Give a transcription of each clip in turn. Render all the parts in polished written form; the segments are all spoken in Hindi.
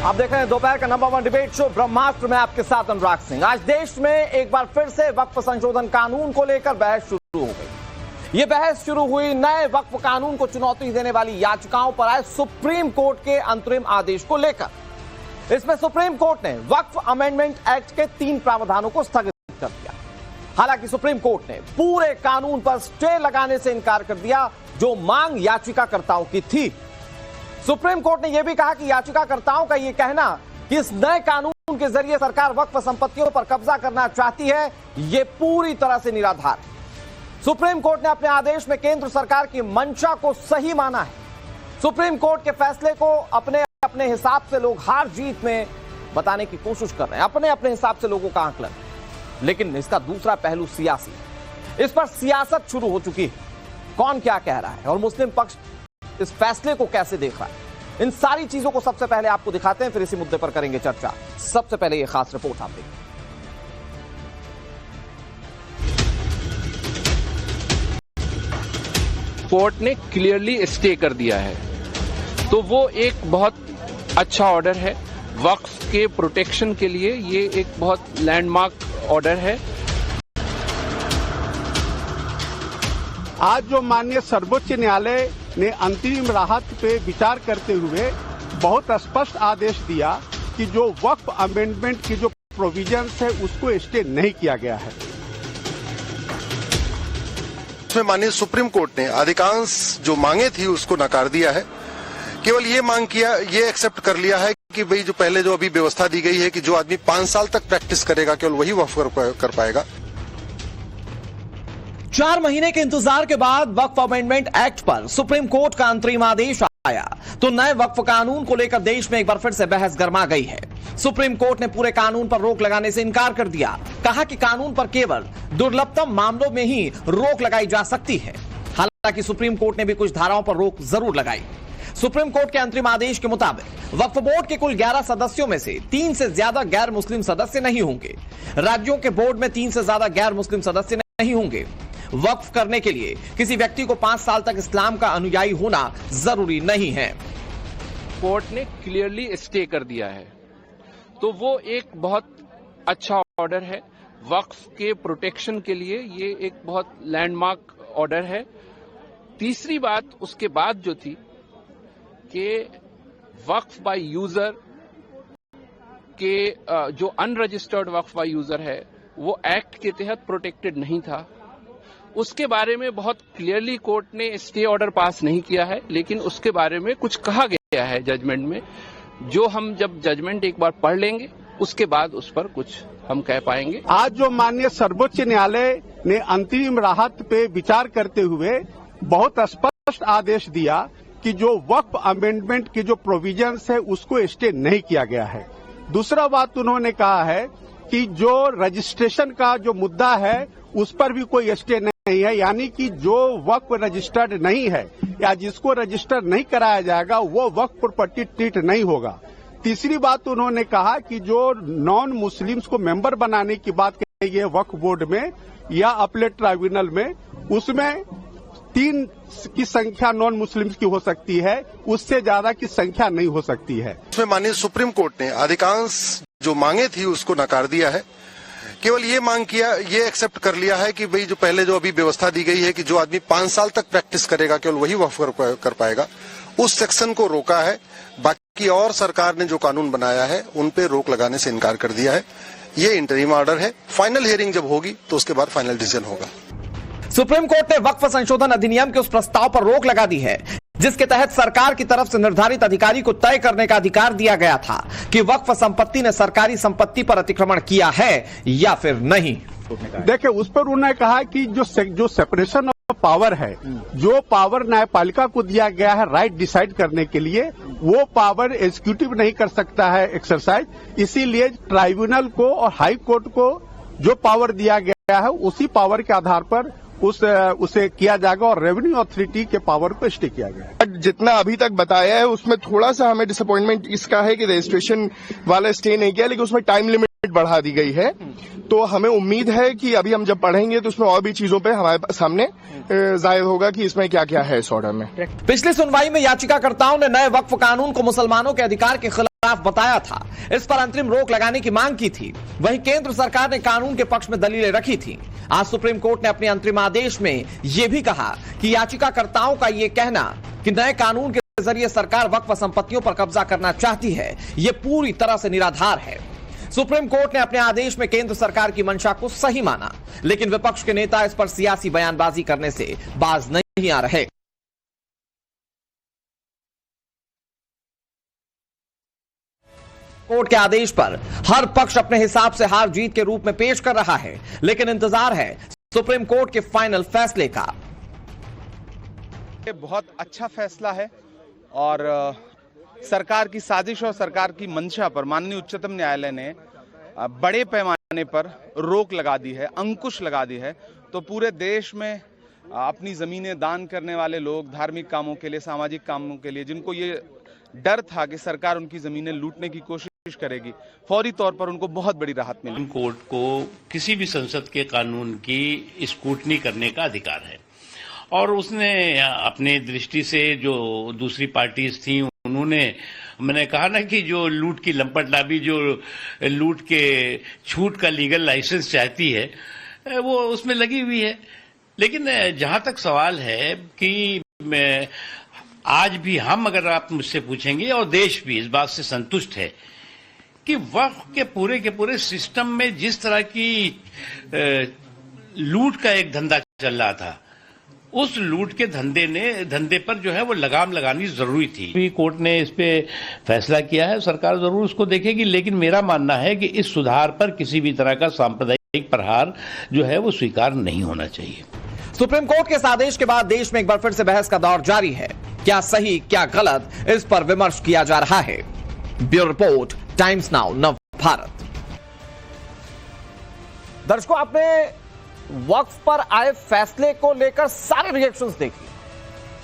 आप देख रहे हैं दोपहर का नंबर 1 डिबेट शो ब्रह्मास्त्र में आपके साथ अनुराग सिंह। आज देश में एक बार फिर से वक्फ संशोधन कानून को लेकर बहस शुरू हो गई। ये बहस शुरू हुई नए वक्फ कानून को चुनौती देने वाली याचिकाओं पर आए सुप्रीम कोर्ट के अंतरिम आदेश को लेकर। इसमें सुप्रीम कोर्ट ने वक्फ अमेंडमेंट एक्ट के 3 प्रावधानों को स्थगित कर दिया। हालांकि सुप्रीम कोर्ट ने पूरे कानून पर स्टे लगाने से इनकार कर दिया जो मांग याचिकाकर्ताओं की थी। सुप्रीम कोर्ट ने यह भी कहा कि याचिकाकर्ताओं का यह कहना कि इस नए कानून के जरिए सरकार वक्फ संपत्तियों पर कब्जा करना चाहती है, यह पूरी तरह से निराधार है। सुप्रीम कोर्ट ने अपने आदेश में केंद्र सरकार की मंशा को सही माना है। सुप्रीम कोर्ट के फैसले को अपने अपने हिसाब से लोग हार जीत में बताने की कोशिश कर रहे हैं, अपने अपने हिसाब से लोगों का आकलन। लेकिन इसका दूसरा पहलू सियासी है। इस पर सियासत शुरू हो चुकी है। कौन क्या कह रहा है और मुस्लिम पक्ष इस फैसले को कैसे देख रहा है, इन सारी चीजों को सबसे पहले आपको दिखाते हैं, फिर इसी मुद्दे पर करेंगे चर्चा। सबसे पहले यह खास रिपोर्ट आप देखिए। कोर्ट ने क्लियरली स्टे कर दिया है, तो वो एक बहुत अच्छा ऑर्डर है। वक्फ के प्रोटेक्शन के लिए ये एक बहुत लैंडमार्क ऑर्डर है। आज जो माननीय सर्वोच्च न्यायालय ने अंतरिम राहत पे विचार करते हुए बहुत स्पष्ट आदेश दिया कि जो वक्फ अमेंडमेंट की जो प्रोविजंस है उसको स्टे नहीं किया गया है। इसमें माननीय सुप्रीम कोर्ट ने अधिकांश जो मांगे थी उसको नकार दिया है। केवल ये मांग किया, ये एक्सेप्ट कर लिया है कि भाई जो पहले जो अभी व्यवस्था दी गई है कि जो आदमी 5 साल तक प्रैक्टिस करेगा केवल वही वक्फ कर पाएगा। 4 महीने के इंतजार के बाद वक्फ अमेंडमेंट एक्ट पर सुप्रीम कोर्ट का अंतरिम आदेश आया तो नए वक्फ कानून को लेकर देश में एक बार फिर से बहस गर्मा गई है। सुप्रीम कोर्ट ने पूरे कानून पर रोक लगाने से इनकार कर दिया। कहा कि कानून पर केवल दुर्लभतम मामलों में ही रोक लगाई जा सकती है। हालांकि सुप्रीम कोर्ट ने भी कुछ धाराओं पर रोक जरूर लगाई। सुप्रीम कोर्ट के अंतरिम आदेश के मुताबिक वक्फ बोर्ड के कुल 11 सदस्यों में से 3 से ज्यादा गैर मुस्लिम सदस्य नहीं होंगे। राज्यों के बोर्ड में 3 से ज्यादा गैर मुस्लिम सदस्य नहीं होंगे। वक्फ करने के लिए किसी व्यक्ति को 5 साल तक इस्लाम का अनुयायी होना जरूरी नहीं है। कोर्ट ने क्लियरली स्टे कर दिया है, तो वो एक बहुत अच्छा ऑर्डर है। वक्फ के प्रोटेक्शन के लिए ये एक बहुत लैंडमार्क ऑर्डर है। तीसरी बात उसके बाद जो थी कि वक्फ बाय यूजर के जो अनरजिस्टर्ड वक्फ बाय यूजर है वो एक्ट के तहत प्रोटेक्टेड नहीं था। उसके बारे में बहुत क्लियरली कोर्ट ने स्टे ऑर्डर पास नहीं किया है, लेकिन उसके बारे में कुछ कहा गया है जजमेंट में, जो हम जब जजमेंट एक बार पढ़ लेंगे उसके बाद उस पर कुछ हम कह पाएंगे। आज जो माननीय सर्वोच्च न्यायालय ने अंतरिम राहत पे विचार करते हुए बहुत स्पष्ट आदेश दिया कि जो वक्फ अमेंडमेंट की जो प्रोविजंस है उसको स्टे नहीं किया गया है। दूसरा बात उन्होंने कहा है कि जो रजिस्ट्रेशन का जो मुद्दा है उस पर भी कोई स्टे नहीं है, यानी कि जो वक्फ रजिस्टर्ड नहीं है या जिसको रजिस्टर नहीं कराया जाएगा वो वक्फ प्रॉपर्टी ट्रीट नहीं होगा। तीसरी बात उन्होंने कहा कि जो नॉन मुस्लिम्स को मेंबर बनाने की बात कही है वक्फ बोर्ड में या अपीलेट ट्राइब्यूनल में, उसमें 3 की संख्या नॉन मुस्लिम्स की हो सकती है, उससे ज्यादा की संख्या नहीं हो सकती है। इसमें माननीय सुप्रीम कोर्ट ने अधिकांश जो मांगे थी उसको नकार दिया है। केवल ये मांग किया, ये एक्सेप्ट कर लिया है कि भाई जो पहले जो अभी व्यवस्था दी गई है कि जो आदमी 5 साल तक प्रैक्टिस करेगा केवल वही वक्फ कर पाएगा, उस सेक्शन को रोका है। बाकी और सरकार ने जो कानून बनाया है उन पे रोक लगाने से इनकार कर दिया है। ये इंटरिम ऑर्डर है। फाइनल हियरिंग जब होगी तो उसके बाद फाइनल डिसीजन होगा। सुप्रीम कोर्ट ने वक्फ संशोधन अधिनियम के उस प्रस्ताव पर रोक लगा दी है जिसके तहत सरकार की तरफ से निर्धारित अधिकारी को तय करने का अधिकार दिया गया था कि वक्फ संपत्ति ने सरकारी संपत्ति पर अतिक्रमण किया है या फिर नहीं। देखिए, उस पर उन्होंने कहा कि जो सेपरेशन ऑफ पावर है, जो पावर न्यायपालिका को दिया गया है राइट डिसाइड करने के लिए, वो पावर एग्जीक्यूटिव नहीं कर सकता है एक्सरसाइज। इसीलिए ट्राइब्यूनल को और हाई कोर्ट को जो पावर दिया गया है उसी पावर के आधार पर उसे किया जाएगा और रेवेन्यू अथॉरिटी के पावर को स्टे किया गया। जितना अभी तक बताया है उसमें थोड़ा सा हमें डिसअपॉइंटमेंट इसका है कि रजिस्ट्रेशन वाला स्टे नहीं किया, लेकिन उसमें टाइम लिमिट बढ़ा दी गई है। तो हमें उम्मीद है कि अभी हम जब पढ़ेंगे तो उसमें और भी चीजों पे हमारे सामने जाहिर होगा कि इसमें क्या क्या है इस ऑर्डर में। पिछली सुनवाई में याचिकाकर्ताओं ने नए वक्फ कानून को मुसलमानों के अधिकार के खिलाफ साफ बताया था, इस पर अंतरिम रोक लगाने की मांग की थी। वहीं केंद्र सरकार ने कानून के पक्ष में दलीलें रखी थी। आज सुप्रीम कोर्ट ने अपने अंतरिम आदेश में यह भी कहा कि याचिकाकर्ताओं का यह कहना कि नए कानून के जरिए सरकार वक्फ संपत्तियों पर कब्जा करना चाहती है, यह पूरी तरह से निराधार है। सुप्रीम कोर्ट ने अपने आदेश में केंद्र सरकार की मंशा को सही माना, लेकिन विपक्ष के नेता इस पर सियासी बयानबाजी करने से बाज नहीं आ रहे। कोर्ट के आदेश पर हर पक्ष अपने हिसाब से हार जीत के रूप में पेश कर रहा है, लेकिन इंतजार है सुप्रीम कोर्ट के फाइनल फैसले का। ये बहुत अच्छा फैसला है और सरकार की साजिश और सरकार की मंशा पर माननीय उच्चतम न्यायालय ने बड़े पैमाने पर रोक लगा दी है, अंकुश लगा दी है। तो पूरे देश में अपनी जमीनें दान करने वाले लोग, धार्मिक कामों के लिए, सामाजिक कामों के लिए, जिनको ये डर था कि सरकार उनकी जमीनें लूटने की कोशिश करेगी, फौरी तौर पर उनको बहुत बड़ी राहत मिली। कोर्ट को किसी भी संसद के कानून की स्क्रूटनी करने का अधिकार है और उसने अपने दृष्टि से जो दूसरी पार्टीज थी उन्होंने, मैंने कहा ना कि जो लूट की लंपट लाबी जो लूट के छूट का लीगल लाइसेंस चाहती है वो उसमें लगी हुई है। लेकिन जहां तक सवाल है कि आज भी हम, अगर आप मुझसे पूछेंगे, और देश भी इस बात से संतुष्ट है कि वक्फ के पूरे सिस्टम में जिस तरह की लूट का एक धंधा चल रहा था, उस लूट के धंधे पर जो है वो लगाम लगानी जरूरी थी। कोर्ट ने इस पे फैसला किया है, सरकार जरूर उसको देखेगी, लेकिन मेरा मानना है कि इस सुधार पर किसी भी तरह का सांप्रदायिक प्रहार जो है वो स्वीकार नहीं होना चाहिए। सुप्रीम कोर्ट के इस आदेश के बाद देश में एक बार फिर से बहस का दौर जारी है। क्या सही क्या गलत, इस पर विमर्श किया जा रहा है। ब्यूरो रिपोर्ट, टाइम्स नाउ, नव भारत। दर्शकों, आपने वक्फ पर आए फैसले को लेकर सारे रिएक्शंस देखिए।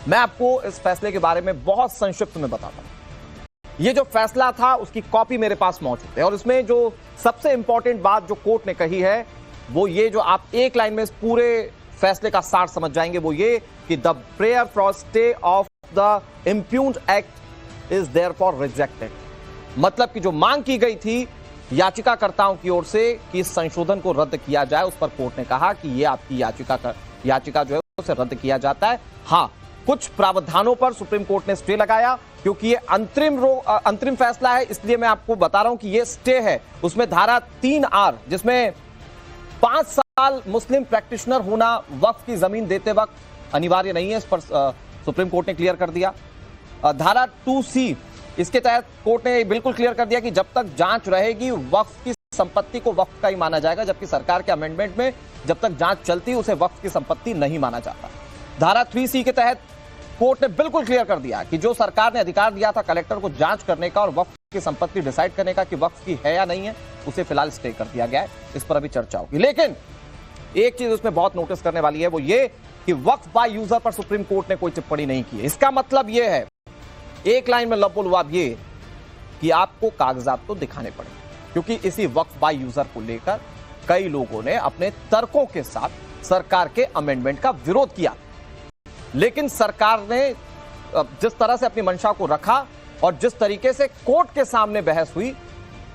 मैं आपको इस फैसले के बारे में बहुत संक्षिप्त में बताता हूं। ये जो फैसला था उसकी कॉपी मेरे पास मौजूद है और इसमें जो सबसे इंपॉर्टेंट बात जो कोर्ट ने कही है वो ये, जो आप एक लाइन में इस पूरे फैसले का सार समझ जाएंगे, वो ये कि the prayer for stay of the इम्प्यून्ड act is therefore rejected. मतलब कि जो मांग की गई थी याचिकाकर्ताओं की ओर से कि इस संशोधन को रद्द किया जाए, उस पर कोर्ट ने कहा कि ये आपकी याचिका जो है उसे रद्द किया जाता है। हां, कुछ प्रावधानों पर सुप्रीम कोर्ट ने स्टे लगाया क्योंकि ये अंतरिम फैसला है, इसलिए मैं आपको बता रहा हूं कि ये स्टे है। उसमें धारा 3R, जिसमें 5 साल मुस्लिम प्रैक्टिशनर होना वक्फ की जमीन देते वक्त अनिवार्य नहीं है, इस पर सुप्रीम कोर्ट ने क्लियर कर दिया। धारा 2C, इसके तहत कोर्ट ने बिल्कुल क्लियर कर दिया कि जब तक जांच रहेगी वक्फ की संपत्ति को वक्फ का ही माना जाएगा, जबकि सरकार के अमेंडमेंट में जब तक जांच चलती उसे वक्फ की संपत्ति नहीं माना जाता। धारा 3C के तहत कोर्ट ने बिल्कुल क्लियर कर दिया कि जो सरकार ने अधिकार दिया था कलेक्टर को जांच करने का और वक्फ की संपत्ति डिसाइड करने का कि वक्फ की है या नहीं है, उसे फिलहाल स्टे कर दिया गया है। इस पर अभी चर्चा होगी। लेकिन एक चीज उसमें बहुत नोटिस करने वाली है, वो ये कि वक्फ बाय यूजर पर सुप्रीम कोर्ट ने कोई टिप्पणी नहीं की है। इसका मतलब यह है, एक लाइन में लबोलवाब ये कि आपको कागजात तो दिखाने पड़ेंगे, क्योंकि इसी वक्फ बाय यूजर को लेकर कई लोगों ने अपने तर्कों के साथ सरकार के अमेंडमेंट का विरोध किया। लेकिन सरकार ने जिस तरह से अपनी मंशा को रखा और जिस तरीके से कोर्ट के सामने बहस हुई,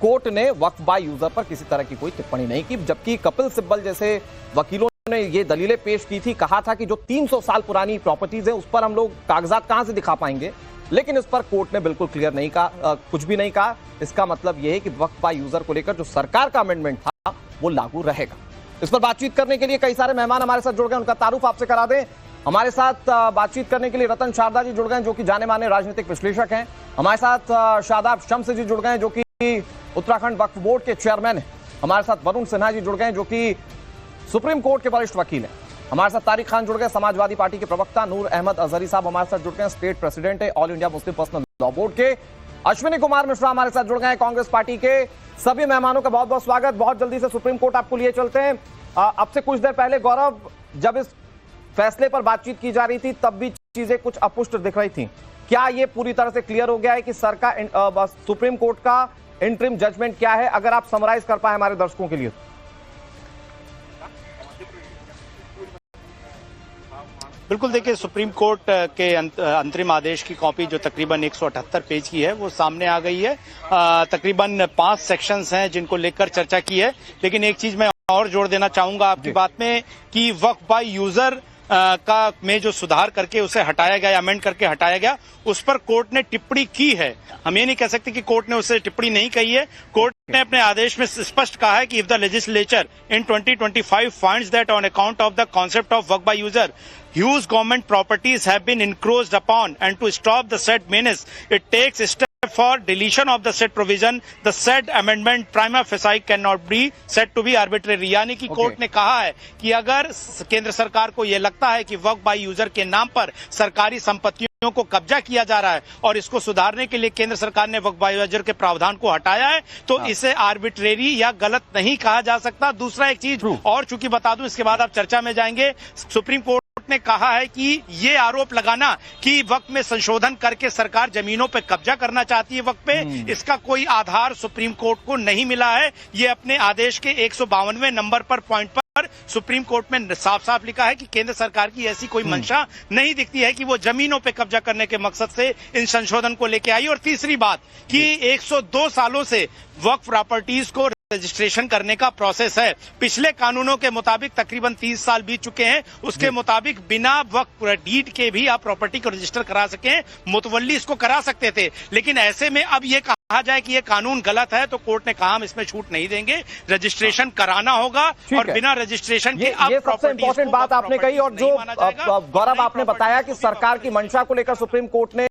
कोर्ट ने वक्फ बाय यूजर पर किसी तरह की कोई टिप्पणी नहीं की। जबकि कपिल सिब्बल जैसे वकीलों ने ये दलीलें पेश की थी, कहा था कि जो 300 साल पुरानी प्रॉपर्टीज है उस पर हम लोग कागजात कहां से दिखा पाएंगे, लेकिन इस पर कोर्ट ने बिल्कुल क्लियर नहीं कहा, कुछ भी नहीं कहा। इसका मतलब यह है कि वक्फ बाय यूजर को लेकर जो सरकार का अमेंडमेंट था वो लागू रहेगा। इस पर बातचीत करने के लिए कई सारे मेहमान हमारे साथ जुड़ गए, उनका तारुफ आपसे करा दें। हमारे साथ बातचीत करने के लिए रतन शारदा जी जुड़ गए, जो कि जाने माने राजनीतिक विश्लेषक हैं। हमारे साथ शादाब शम्स जी जुड़ गए, जो कि उत्तराखंड वक्फ बोर्ड के चेयरमैन हैं। हमारे साथ वरुण सिन्हा जी जुड़ गए, जो कि सुप्रीम कोर्ट के वरिष्ठ वकील हैं। हमारे साथ तारिक खान जुड़ गए, समाजवादी पार्टी के प्रवक्ता। नूर अहमद अजहरी साहब हमारे साथ जुड़ गए, स्टेट प्रेसिडेंट है all India Muslim personal law board के। अश्विनी कुमार मिश्रा हमारे साथ जुड़ गए, कांग्रेस पार्टी के। सभी मेहमानों का बहुत बहुत स्वागत। बहुत जल्दी से सुप्रीम कोर्ट आपको लिए चलते हैं। अब से कुछ देर पहले गौरव, जब इस फैसले पर बातचीत की जा रही थी तब भी चीजें कुछ अपुष्ट दिख रही थी। क्या ये पूरी तरह से क्लियर हो गया है कि सरकार, सुप्रीम कोर्ट का इंटरिम जजमेंट क्या है? अगर आप समराइज कर पाए हमारे दर्शकों के लिए। बिल्कुल, देखिए सुप्रीम कोर्ट के अंतरिम आदेश की कॉपी जो तकरीबन 178 पेज की है वो सामने आ गई है। तकरीबन 5 सेक्शंस हैं जिनको लेकर चर्चा की है, लेकिन एक चीज मैं और जोड़ देना चाहूंगा आपकी बात में कि वक्फ बाय यूजर का में जो सुधार करके उसे हटाया गया, अमेंड करके हटाया गया, उस पर कोर्ट ने टिप्पणी की है। हम ये नहीं कह सकते कि कोर्ट ने उससे टिप्पणी नहीं कही है। कोर्ट ने अपने आदेश में स्पष्ट कहा है कि if the legislature in 2025 finds that on account of the concept of work by user whose government properties have been encroached upon and to stop the said menace, it takes step for deletion of the said provision, the said amendment prima facie cannot be said to be arbitrary। यानी कि कोर्ट ने कहा है कि अगर केंद्र सरकार को यह लगता है कि वर्क बाय यूजर के नाम पर सरकारी संपत्तियों को कब्जा किया जा रहा है और इसको सुधारने के लिए केंद्र सरकार ने वक्फ बाय यूजर के प्रावधान को हटाया है, तो इसे आर्बिट्रेरी या गलत नहीं कहा जा सकता। दूसरा एक चीज और चूंकि बता दूं, इसके बाद आप चर्चा में जाएंगे, सुप्रीम कोर्ट ने कहा है कि ये आरोप लगाना कि वक्त में संशोधन करके सरकार जमीनों पे कब्जा करना चाहती है वक्त पे, इसका कोई आधार सुप्रीम कोर्ट को नहीं मिला है। ये अपने आदेश के 152वें नंबर पर पॉइंट पर सुप्रीम कोर्ट में साफ साफ लिखा है कि केंद्र सरकार की ऐसी कोई मंशा नहीं दिखती है कि वो जमीनों पे कब्जा करने के मकसद से इन संशोधन को लेके आई। और तीसरी बात कि 102 सालों से वक्फ प्रॉपर्टीज को रजिस्ट्रेशन करने का प्रोसेस है। पिछले कानूनों के मुताबिक तकरीबन 30 साल बीत चुके हैं, उसके मुताबिक बिना वक्फ डीड के भी आप प्रॉपर्टी को रजिस्टर करा सकें, मुतवल्ली इसको करा सकते थे। लेकिन ऐसे में अब ये कहा जाए कि ये कानून गलत है, तो कोर्ट ने कहा हम इसमें छूट नहीं देंगे, रजिस्ट्रेशन कराना होगा और बिना रजिस्ट्रेशन के ये सबसे इंपॉर्टेंट बात आपने कही। और जो गौरव आपने बताया कि सरकार की मंशा को लेकर सुप्रीम कोर्ट ने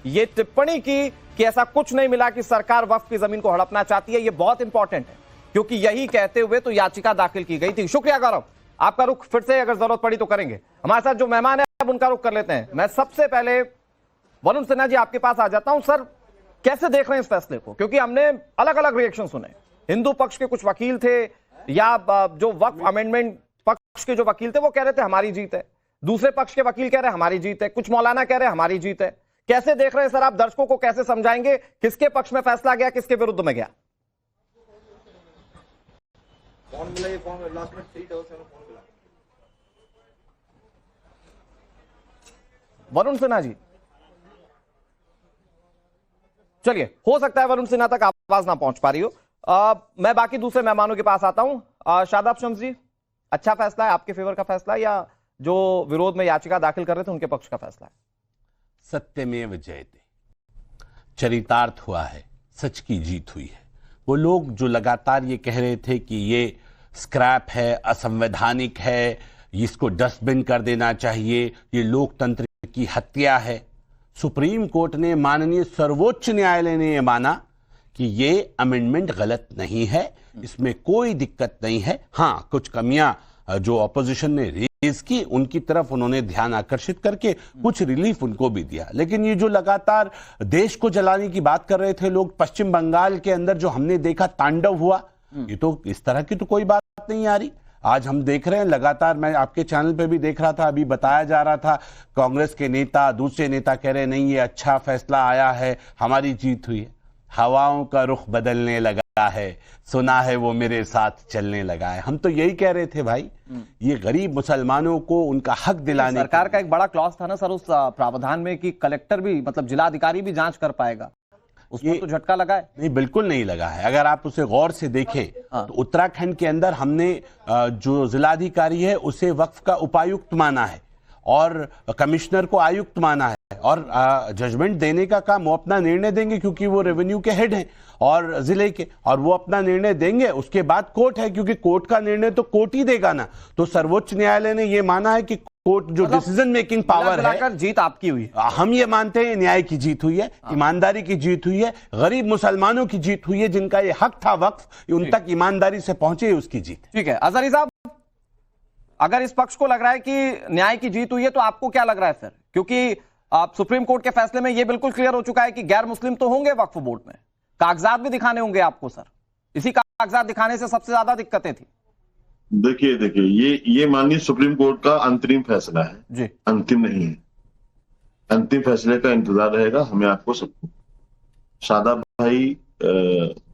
ये टिप्पणी की कि ऐसा कुछ नहीं मिला कि सरकार वक्फ की जमीन को हड़पना चाहती है, ये बहुत इंपॉर्टेंट है, क्योंकि यही कहते हुए तो याचिका दाखिल की गई थी। शुक्रिया गौरव, आपका रुख फिर से अगर जरूरत पड़ी तो करेंगे। हमारे साथ जो मेहमान है अब उनका रुख कर लेते हैं। मैं सबसे पहले वरुण सिन्हा जी आपके पास आ जाता हूं। सर, कैसे देख रहे हैं इस फैसले को? क्योंकि हमने अलग अलग रिएक्शन सुने। हिंदू पक्ष के कुछ वकील थे या जो वक्फ अमेंडमेंट पक्ष के जो वकील थे वो कह रहे थे हमारी जीत है, दूसरे पक्ष के वकील कह रहे हैं हमारी जीत है, कुछ मौलाना कह रहे हैं हमारी जीत है। कैसे देख रहे हैं सर आप? दर्शकों को कैसे समझाएंगे किसके पक्ष में फैसला गया, किसके विरुद्ध में गया? वरुण सिन्हा जी, चलिए, हो सकता है वरुण सिन्हा तक आवाज ना पहुंच पा रही हो। मैं बाकी दूसरे मेहमानों के पास आता हूं। शादाब शम्स जी, अच्छा फैसला है, आपके फेवर का फैसला, या जो विरोध में याचिका दाखिल कर रहे थे उनके पक्ष का फैसला है? सत्यमेव जयते, चरितार्थ हुआ है, सच की जीत हुई है। वो लोग जो लगातार ये कह रहे थे कि ये स्क्रैप है, असंवैधानिक है, इसको डस्टबिन कर देना चाहिए, ये लोकतंत्र की हत्या है, सुप्रीम कोर्ट ने, माननीय सर्वोच्च न्यायालय ने यह माना कि ये अमेंडमेंट गलत नहीं है, इसमें कोई दिक्कत नहीं है। हाँ, कुछ कमियां जो ऑपोजिशन ने रेज की उनकी तरफ उन्होंने ध्यान आकर्षित करके कुछ रिलीफ उनको भी दिया। लेकिन ये जो लगातार देश को जलाने की बात कर रहे थे लोग, पश्चिम बंगाल के अंदर जो हमने देखा तांडव हुआ, ये तो इस तरह की तो कोई बात नहीं आ रही। आज हम देख रहे हैं लगातार, मैं आपके चैनल पे भी देख रहा था, अभी बताया जा रहा था, कांग्रेस के नेता, दूसरे नेता कह रहे नहीं ये अच्छा फैसला आया है, हमारी जीत हुई है। हवाओं का रुख बदलने लगा है, सुना है वो मेरे साथ चलने लगा है। हम तो यही कह रहे थे भाई, ये गरीब मुसलमानों को उनका हक दिलाने। सरकार का एक बड़ा क्लॉज था ना सर उस प्रावधान में कि कलेक्टर भी, मतलब जिला अधिकारी भी जांच कर पाएगा, उसमें तो झटका लगा है? नहीं, बिल्कुल नहीं लगा है। अगर आप उसे गौर से देखें तो उत्तराखंड के अंदर हमने जो जिलाधिकारी है उसे वक्फ का उपायुक्त माना है और कमिश्नर को आयुक्त माना है, और जजमेंट देने का काम वो अपना निर्णय देंगे क्योंकि वो रेवेन्यू के हेड हैं और जिले के, और वो अपना निर्णय देंगे। उसके बाद कोर्ट है, क्योंकि कोर्ट का निर्णय तो कोर्ट ही देगा ना। तो सर्वोच्च न्यायालय ने ये माना है कि कोर्ट जो डिसीजन मेकिंग पावर है, जीत आपकी हुई। हम ये मानते हैं न्याय की जीत हुई है, ईमानदारी की जीत हुई है, गरीब मुसलमानों की जीत हुई है, जिनका ये हक था वक्फ उन तक ईमानदारी से पहुंचे, उसकी जीत। ठीक है, अजहरी साहब, अगर इस पक्ष को लग रहा है कि न्याय की जीत हुई है तो आपको क्या लग रहा है फिर? क्योंकि आप सुप्रीम कोर्ट के फैसले में यह बिल्कुल क्लियर हो चुका है कि गैर मुस्लिम तो होंगे वक्फ बोर्ड में, कागजात भी दिखाने होंगे आपको सर, इसी कागजात दिखाने से सबसे ज्यादा दिक्कतें थी। देखिए ये माननीय सुप्रीम कोर्ट का अंतरिम फैसला है जी, अंतिम नहीं है। अंतिम फैसले का इंतजार रहेगा हमें, आपको सबको। शादाब भाई,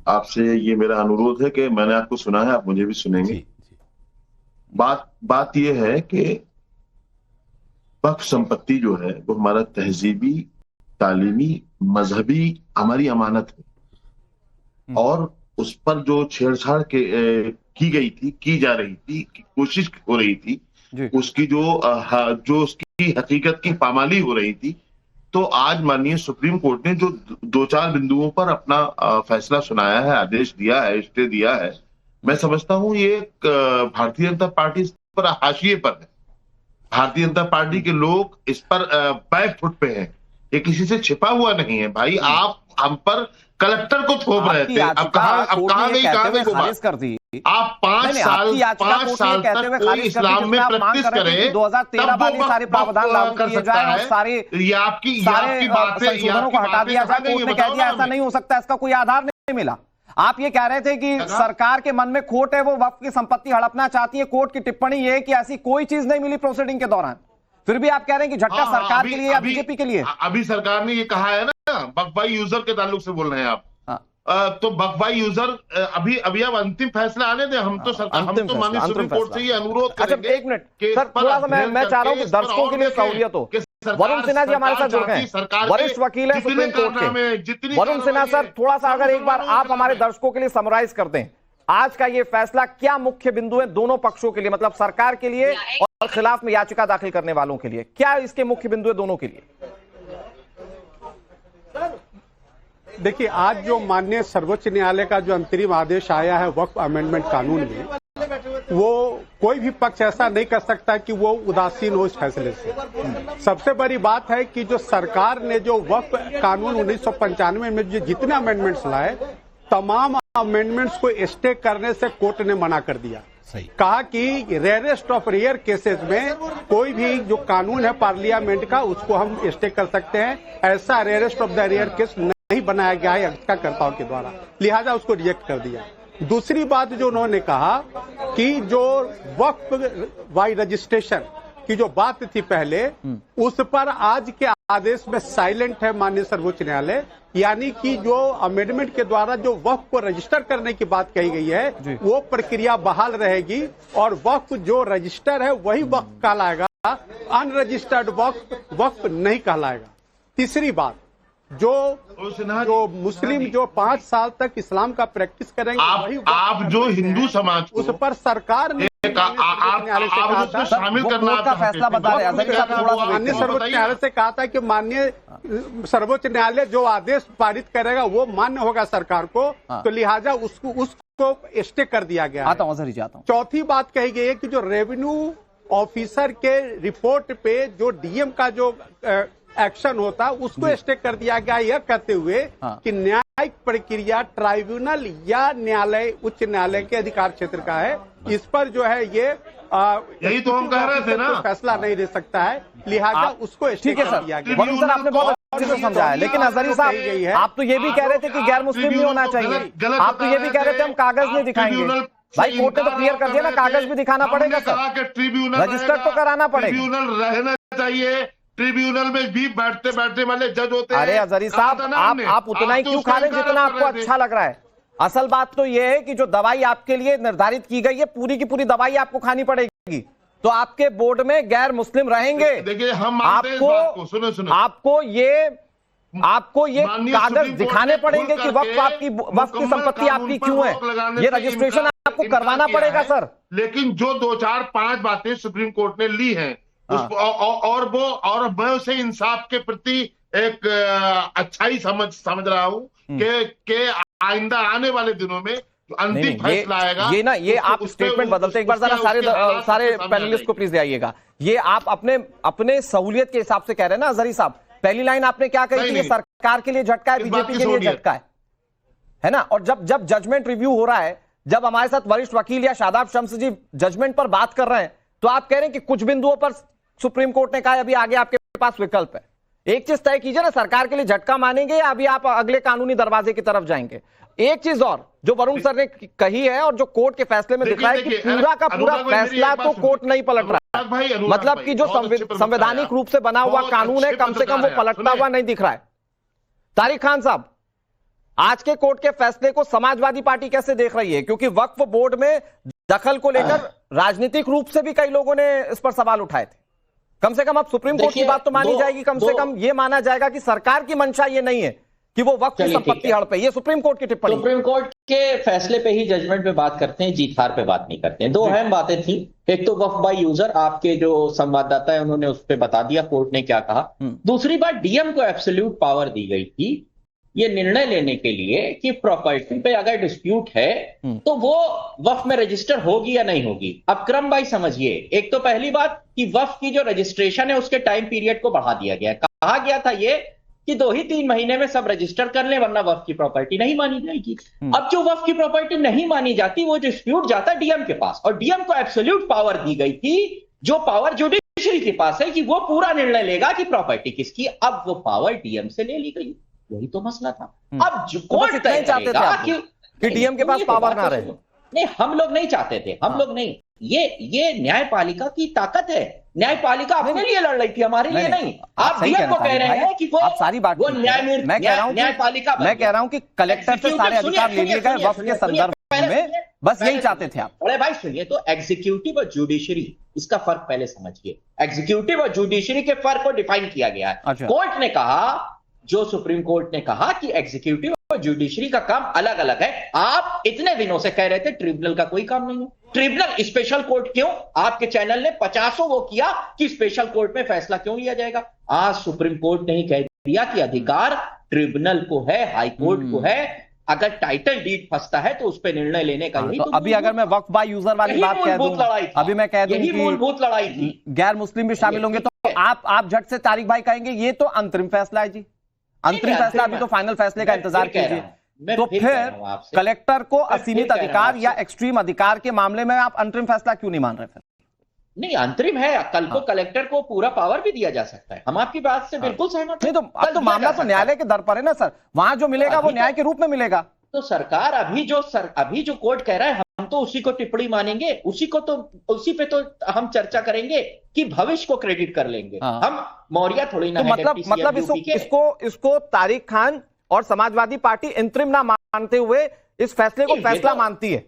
आपसे ये मेरा अनुरोध है कि मैंने आपको सुना है, आप मुझे भी सुनेंगे। बात ये है कि वक्फ संपत्ति जो है वो हमारा तहजीबी, तालीमी, मजहबी हमारी अमानत है और उस पर जो छेड़छाड़ की गई थी, की जा रही थी, कोशिश हो रही थी, उसकी जो उसकी हकीकत की पामाली हो रही थी, तो आज माननीय सुप्रीम कोर्ट ने जो 2-4 बिंदुओं पर अपना फैसला सुनाया है, आदेश दिया है, स्टे दिया है, मैं समझता हूं ये भारतीय जनता पार्टी इस पर हाशिए पर है। भारतीय जनता पार्टी के लोग इस पर बैक फुट पे हैं, ये किसी से छिपा हुआ नहीं है। भाई आप हम पर कलेक्टर को थोप रहे थे, अब कहां गई वो बात कर दी। आप 5 साल तक कोई इस्लाम में प्रैक्टिस करे 2013 वाले सारे प्रावधान लागू किए जाए और सारे संशोधनों को हटा दिया जाए। कोर्ट ने कह दिया ऐसा नहीं हो सकता, इसका कोई आधार नहीं मिला। आप ये कह रहे थे कि सरकार के मन में खोट है, वो वक्फ की संपत्ति हड़पना चाहती है। कोर्ट की टिप्पणी ये है कि ऐसी कोई चीज नहीं मिली प्रोसीडिंग के दौरान, फिर भी आप कह रहे हैं कि झटका सरकार के लिए या बीजेपी के लिए। अभी सरकार ने ये कहा है ना, वक्फ यूजर के ताल्लुक से बोल रहे हैं आप, तो वक्फ यूजर अभी अब अंतिम फैसला आने दें। हम तो माननीय सुप्रीम कोर्ट से ये अनुरोध करेंगे। एक मिनट सर, थोड़ा सा मैं चाह रहा हूं कि दर्शकों के लिए सहूलियत हो। वरुण सिन्हा जी हमारे साथ जुड़ गए हैं, वरिष्ठ वकील है सुप्रीम कोर्ट के। वरुण सिन्हा सर, थोड़ा सा अगर एक बार आप हमारे दर्शकों के लिए समराइज कर दें, आज का ये फैसला क्या मुख्य बिंदु है दोनों पक्षों के लिए, मतलब सरकार के लिए और खिलाफ में याचिका दाखिल करने वालों के लिए, क्या इसके मुख्य बिंदु है दोनों के लिए? देखिए, आज जो माननीय सर्वोच्च न्यायालय का जो अंतरिम आदेश आया है वक्फ अमेंडमेंट कानून में, वो कोई भी पक्ष ऐसा नहीं कर सकता कि वो उदासीन हो इस फैसले से। सबसे बड़ी बात है कि जो सरकार ने जो वक्फ कानून 1995 में जो जितने अमेंडमेंट्स लाए, तमाम अमेंडमेंट्स को स्टे करने से कोर्ट ने मना कर दिया। कहा कि रेयरेस्ट ऑफ रेयर केसेस में कोई भी जो कानून है पार्लियामेंट का, उसको हम स्टे कर सकते हैं। ऐसा rarest of the rare case नहीं बनाया गया है याचिकाकर्ताओं के द्वारा, लिहाजा उसको रिजेक्ट कर दिया। दूसरी बात जो उन्होंने कहा कि जो वक्फ वाई रजिस्ट्रेशन की जो बात थी पहले, उस पर आज के आदेश में साइलेंट है माननीय सर्वोच्च न्यायालय। यानी कि जो अमेंडमेंट के द्वारा जो वक्फ को रजिस्टर करने की बात कही गई है, वो प्रक्रिया बहाल रहेगी और वक्फ जो रजिस्टर है वही वक्फ कहलाएगा, अनरजिस्टर्ड वक्फ नहीं कहलाएगा। तीसरी बात, जो मुस्लिम जो 5 साल तक इस्लाम का प्रैक्टिस करेंगे, आप जो हिंदू समाज उस पर सरकार ने शामिल करना का फैसला बता रहे हैं। माननीय सर्वोच्च न्यायालय से कहा था कि माननीय सर्वोच्च न्यायालय जो आदेश पारित करेगा वो मान्य होगा सरकार को, तो लिहाजा उसको स्टे कर दिया गया। आता हूं। चौथी बात कही गई है कि जो रेवेन्यू ऑफिसर के रिपोर्ट पे जो डीएम का जो एक्शन होता है उसको स्टे कर दिया गया, यह कहते हुए कि न्यायिक प्रक्रिया ट्राइब्यूनल या न्यायालय, उच्च न्यायालय के अधिकार क्षेत्र का है। इस पर जो है ये यही तो हम कह रहे थे ना, फैसला नहीं दे सकता है, लिहाजा उसको स्टे कर दिया गया। वरुण सर, आपने बहुत अच्छे से समझाया, लेकिन अजहरी साहब आप तो ये भी कह रहे थे कि गैर मुस्लिम नहीं होना चाहिए। आप तो ये भी कह रहे थे हम कागज नहीं दिखाएंगे। भाई कोर्ट ने तो क्लियर कर दिया ना, कागज भी दिखाना पड़ेगा सर, ट्रिब्यूनल रजिस्टर्ड तो कराना पड़ेगा, ट्रिब्यूनल रहना चाहिए। ट्रिब्यूनल में भी बैठते वाले जज होते हैं। अरे अजहरी साहब, आप उतना ही क्यों खा रहे हैं जितना आपको अच्छा लग रहा है? असल बात तो ये है कि जो दवाई आपके लिए निर्धारित की गई है, पूरी की पूरी दवाई आपको खानी पड़ेगी। तो आपके बोर्ड में गैर मुस्लिम रहेंगे। देखिए, हम आपको ये कागज दिखाने पड़ेंगे कि वक्फ की संपत्ति आपकी क्यों है। ये रजिस्ट्रेशन आपको करवाना पड़ेगा सर। लेकिन जो 2-4-5 बातें सुप्रीम कोर्ट ने ली हैं, और मैं उसे इंसाफ के प्रति एक अच्छाई समझ रहा हूं कि आइंदा आने वाले दिनों में अंतिम फैसला आएगा। ये आप स्टेटमेंट बदलते एक बार जरा सारे पैनलिस्ट को प्लीज दिखाइएगा। ये आप अपने सहूलियत के हिसाब से कह रहे हैं ना अजहरी साहब। पहली लाइन आपने क्या कही थी? ये सरकार के लिए झटका है, बीजेपी के लिए झटका है ना। और जब जजमेंट रिव्यू हो रहा है, जब हमारे साथ वरिष्ठ वकील या शादाब शम्स जी जजमेंट पर बात कर रहे हैं, तो आप कह रहे हैं कि कुछ बिंदुओं पर सुप्रीम कोर्ट ने कहा अभी आगे आपके पास विकल्प है। एक चीज तय कीजिए ना, सरकार के लिए झटका मानेंगे या अभी आप अगले कानूनी दरवाजे की तरफ जाएंगे? एक चीज और जो वरुण सर ने कही है और जो कोर्ट के फैसले में दिख रहा है कि पूरा का पूरा फैसला तो कोर्ट नहीं पलट रहा है, मतलब कि जो संवैधानिक रूप से बना हुआ कानून है, कम से कम वो पलटता हुआ नहीं दिख रहा है। तारिक खान साहब, आज के कोर्ट के फैसले को समाजवादी पार्टी कैसे देख रही है? क्योंकि वक्फ बोर्ड में दखल को लेकर राजनीतिक रूप से भी कई लोगों ने इस पर सवाल उठाए थे। कम से कम अब सुप्रीम कोर्ट की बात तो मानी जाएगी, कम से कम ये माना जाएगा कि सरकार की मंशा ये नहीं है कि वो वक्फ की संपत्ति हड़पे। ये सुप्रीम कोर्ट की टिप्पणी, सुप्रीम कोर्ट के फैसले पे ही जजमेंट पे बात करते हैं, जीत हार पे बात नहीं करते हैं। दो अहम बातें थी, एक तो वक्फ बाय यूजर, आपके जो संवाददाता है उन्होंने उस पर बता दिया कोर्ट ने क्या कहा। दूसरी बात, डीएम को एब्सोल्यूट पावर दी गई थी ये निर्णय लेने के लिए कि प्रॉपर्टी पे अगर डिस्प्यूट है तो वो वक्फ में रजिस्टर होगी या नहीं होगी। अब क्रम बाई समझिए, एक तो पहली बात कि वक्फ की जो रजिस्ट्रेशन है उसके टाइम पीरियड को बढ़ा दिया गया। कहा गया था ये कि 2 ही 3 महीने में सब रजिस्टर कर ले वरना वक्फ की प्रॉपर्टी नहीं मानी जाएगी। अब जो वक्फ की प्रॉपर्टी नहीं मानी जाती वो डिस्प्यूट जाता डीएम के पास, और डीएम को एब्सोल्यूट पावर दी गई थी, जो पावर जुडिशरी के पास है कि वो पूरा निर्णय लेगा कि प्रॉपर्टी किसकी। अब वो पावर डीएम से ले ली गई, यही तो मसला था। अब जो कोर्ट तय करेगा कि डीएम के पास पावर ना रहे। नहीं, हम लोग नहीं चाहते थे, हम लोग नहीं, ये न्यायपालिका की ताकत है। न्यायपालिका अपने लिए लड़ रही थी, हमारे लिए नहीं। आप डीएम को कह रहे हैं कि वो आप सारी बात, वो न्यायमूर्ति, मैं कह रहा हूं कि कलेक्टर से सारे अधिकार ले लिए गए वक्फ के संदर्भ में, बस यही चाहते थे आप। अरे भाई सुनिए, तो एग्जीक्यूटिव और जुडिशरी, इसका फर्क पहले समझिए। एग्जीक्यूटिव और जुडिशरी के फर्क को डिफाइन किया गया है। कोर्ट ने कहा, जो सुप्रीम कोर्ट ने कहा कि एग्जीक्यूटिव और जुडिशरी का काम अलग अलग है। आप इतने दिनों से कह रहे थे ट्रिब्यूनल का कोई काम नहीं है। ट्रिब्यूनल स्पेशल कोर्ट क्यों? आपके चैनल ने 50 वो किया कि स्पेशल कोर्ट में फैसला क्यों लिया जाएगा। आज सुप्रीम कोर्ट ने ही कह दिया कि अधिकार ट्रिब्यूनल को है, हाई कोर्ट को है। अगर टाइटल डीड फंसता है तो उस पर निर्णय लेने का तो अभी अगर मैं वक्फ बाय यूजर वाली बात कह दूं, अभी मैं कह दूं कि मूलभूत लड़ाई थी, गैर मुस्लिम भी शामिल होंगे, तो आप झट से तारिक भाई कहेंगे ये तो अंतरिम फैसला है जी, अंतरिम फैसला, अभी तो फाइनल फैसले का इंतजार कीजिए। तो फिर कलेक्टर को असीमित अधिकार या एक्सट्रीम अधिकार के मामले में आप अंतरिम फैसला क्यों नहीं मान रहे? फिर नहीं, अंतरिम है, कल को कलेक्टर को पूरा पावर भी दिया जा सकता है। हम आपकी बात से बिल्कुल सहमत हैं। नहीं, तो अब तो मामला तो न्यायालय के दर पर है ना सर, वहां जो मिलेगा वो न्याय के रूप में मिलेगा। तो सरकार अभी जो कोर्ट कह रहा है हम तो उसी को टिप्पणी मानेंगे, उसी पे तो हम चर्चा करेंगे कि भविष्य को क्रेडिट कर लेंगे। हम मौर्य थोड़ी ना। तो मतलब इसको तारिक खान और समाजवादी पार्टी इंतरिम ना मानते हुए इस फैसले को फैसला मानती है?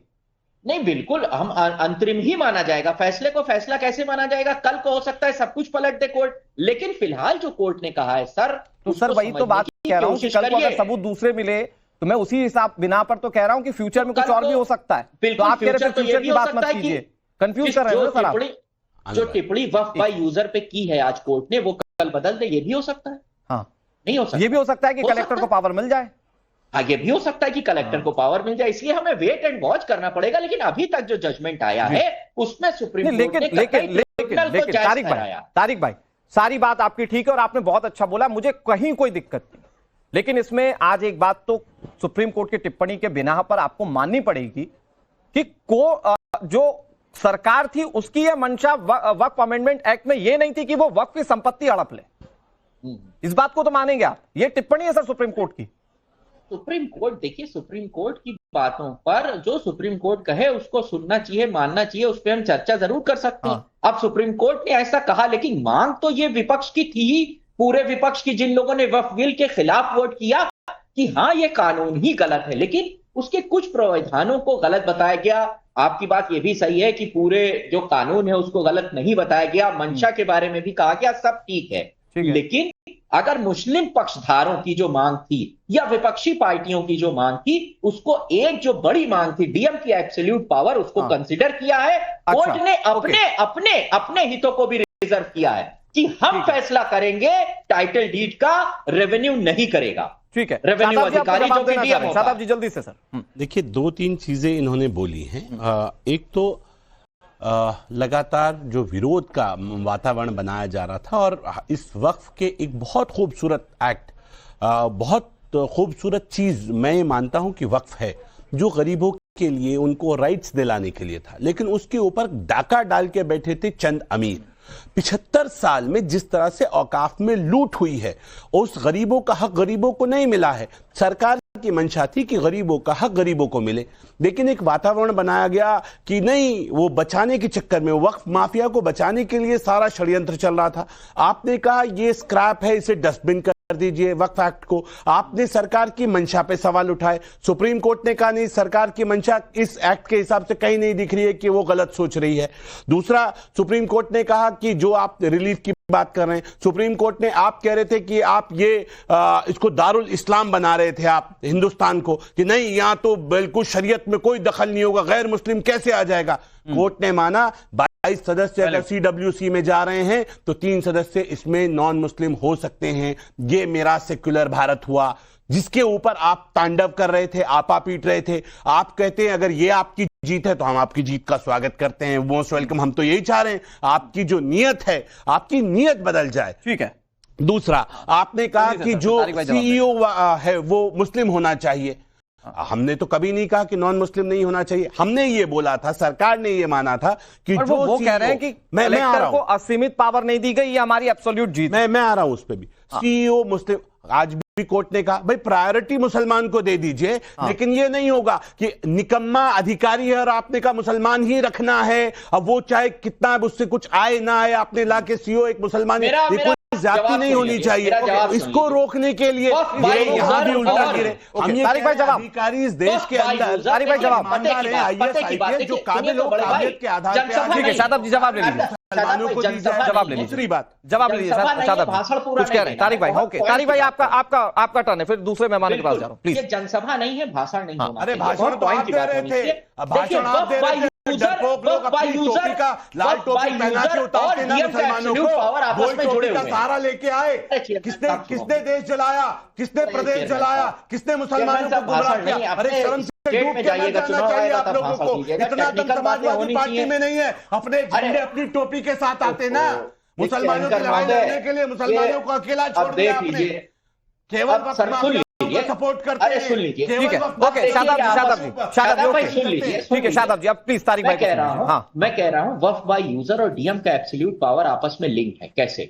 नहीं, बिल्कुल हम अंतरिम ही माना जाएगा। फैसले को फैसला कैसे माना जाएगा? कल को हो सकता है सब कुछ पलट दे कोर्ट, लेकिन फिलहाल जो कोर्ट ने कहा है सर, तो सर वही तो बात कह रहा हूं कि कल को अगर सबूत दूसरे मिले तो मैं उसी हिसाब बिना पर तो कह रहा हूं कि फ्यूचर में कुछ और भी हो सकता है। तो आप कह रहे हैं फ्यूचर की बात मत कीजिए, कंफ्यूज कर रहे हैं सर आप। जो टिप्पणी वक्फ बाय यूजर पे की है आज कोर्ट ने, वो कल बदल दे, ये भी हो सकता है। हाँ, नहीं हो सकता, ये भी हो सकता है कि कलेक्टर को पावर मिल जाए। हाँ, ये भी हो सकता है कि कलेक्टर को पावर मिल जाए, इसलिए हमें वेट एंड वॉच करना पड़ेगा। लेकिन अभी तक जो जजमेंट आया है उसमें सुप्रीम कोर्ट ने लेकिन तारिक भाई सारी बात आपकी ठीक है और आपने बहुत अच्छा बोला, मुझे कहीं कोई दिक्कत नहीं। लेकिन इसमें आज एक बात तो सुप्रीम कोर्ट की टिप्पणी के बिना पर आपको माननी पड़ेगी कि जो सरकार थी उसकी यह मंशा वक्फ अमेंडमेंट एक्ट में यह नहीं थी कि वो वक्फ की संपत्ति हड़प ले। इस बात को तो मानेंगे आप? ये टिप्पणी है सर सुप्रीम कोर्ट की। सुप्रीम कोर्ट, देखिए सुप्रीम कोर्ट की बातों पर जो सुप्रीम कोर्ट कहे उसको सुनना चाहिए, मानना चाहिए, उस पर हम चर्चा जरूर कर सकते हैं। अब सुप्रीम कोर्ट ने ऐसा कहा, लेकिन मांग तो ये विपक्ष की थी ही, पूरे विपक्ष की, जिन लोगों ने वक्फ बिल के खिलाफ वोट किया कि हाँ ये कानून ही गलत है, लेकिन उसके कुछ प्रावधानों को गलत बताया गया। आपकी बात ये भी सही है कि पूरे जो कानून है उसको गलत नहीं बताया गया, मंशा के बारे में भी कहा गया, सब ठीक है। लेकिन अगर मुस्लिम पक्षधारों की जो मांग थी या विपक्षी पार्टियों की जो मांग थी, उसको एक जो बड़ी मांग थी डीएम की एब्सोल्यूट पावर, उसको कंसिडर किया है कोर्ट ने। अपने हितों को भी रिजर्व किया है कि हम फैसला करेंगे टाइटल डीड का, रेवेन्यू नहीं करेगा। ठीक है, रेवेन्यू अधिकारी जो कि डीएम होगा। शादाब जी जल्दी से सर। देखिए 2-3 चीजें इन्होंने बोली हैं। एक तो लगातार जो विरोध का वातावरण बनाया जा रहा था और इस वक्फ के एक बहुत खूबसूरत एक्ट, बहुत खूबसूरत चीज मैं ये मानता हूं कि वक्फ है, जो गरीबों के लिए उनको राइट्स दिलाने के लिए था, लेकिन उसके ऊपर डाका डाल के बैठे थे चंद अमीर। 75 साल में जिस तरह से औकाफ में लूट हुई है, उस गरीबों का हक गरीबों को नहीं मिला है। सरकार की मंशा थी कि गरीबों का हक गरीबों को मिले, लेकिन एक वातावरण बनाया गया कि नहीं, वो बचाने के चक्कर में, वक्फ माफिया को बचाने के लिए सारा षड्यंत्र चल रहा था। आपने कहा ये स्क्रैप है, इसे डस्टबिन कर दीजिए वक्फ एक्ट को। आपने सरकार की मंशा पे सवाल उठाए, सुप्रीम कोर्ट ने कहा नहीं, सरकार की मंशा इस एक्ट के हिसाब से कहीं नहीं दिख रही है कि वो गलत सोच रही है। दूसरा, सुप्रीम कोर्ट ने कहा कि जो आप रिलीफ की बात कर रहे हैं। सुप्रीम कोर्ट ने, आप कह रहे थे कि आप ये इसको दारुल इस्लाम बना रहे थे आप हिंदुस्तान को, कि नहीं यहां तो बिल्कुल शरीयत में कोई दखल नहीं होगा, गैर मुस्लिम कैसे आ जाएगा। कोर्ट ने माना 22 सदस्य अगर CWC में जा रहे हैं तो 3 सदस्य इसमें नॉन मुस्लिम हो सकते हैं। ये मेरा सेक्युलर भारत हुआ, जिसके ऊपर आप तांडव कर रहे थे, आपा पीट रहे थे। आप कहते हैं अगर ये आपकी जीत है तो हम आपकी जीत का स्वागत करते हैं, मोस्ट वेलकम। हम तो यही चाह रहे हैं आपकी जो नीयत है, आपकी नीयत बदल जाए। ठीक है। दूसरा, आपने कहा कि जो CEO है वो मुस्लिम होना चाहिए। हमने तो कभी नहीं कहा कि नॉन मुस्लिम नहीं होना चाहिए। हमने ये बोला था, सरकार ने ये माना था कि जो वो कह रहे हैं कि कलेक्टर को असीमित पावर नहीं दी गई, ये हमारी एब्सोल्यूट जीत। मैं आ रहा हूं उस पर भी। CEO मुस्लिम, आज भी कोर्ट ने कहा भाई प्रायोरिटी मुसलमान को दे दीजिए, लेकिन ये नहीं होगा कि निकम्मा अधिकारी है और आपने कहा मुसलमान ही रखना है, अब वो चाहे कितना उससे कुछ आए ना आए, आपने ला के CEO एक मुसलमान, ज्यादा नहीं होनी चाहिए। इसको रोकने के लिए यहाँ भी उल्टा गिरे। हम ये अधिकारी इस देश के अंदर ईमानदार है, IAS जो काबिल हो, काबिलियत के आधार पर। ठीक है शादाब जी, जवाब ले लीजिए। जवाब ले लीजिए। दूसरी बात, जवाब ले लीजिए शादाब जी, कुछ कह रहे हैं तारिक भाई। ओके तारिक भाई, आपका टर्न है, फिर दूसरे मेहमान के पास जा रहा हूं, प्लीज। ये जनसभा नहीं है, भाषण नहीं होना। अरे भाषण तो आप दे रहे थे, भाषण आप दे रहे थे। डरपोक लोग अपनी टोपी का, लाल टोपी पहना के उतारते ना मुसलमानों को, गोल टोपी का सहारा लेके आए। किसने देश जलाया, किसने प्रदेश जलाया, किसने मुसलमानों को गुमराह किया? अरे शर्म से डूब के मर जाना चाहिए आप लोगों को। इतना दम समाजवादी पार्टी में नहीं है, अपने झंडे अपनी टोपी के साथ आते ना। मुसलमानों की लड़ाई लड़ने के लिए मुसलमानों को अकेला छोड़ दिया आपने। केवल सपोर्ट करते हैं। ठीक है, ओके शादाब जी, ठीक है शादाब जी, अब प्लीज तारिक भाई। मैं कह रहा हूं वक्फ बाय यूजर और डीएम का एब्सोल्यूट पावर आपस में लिंक है। कैसे?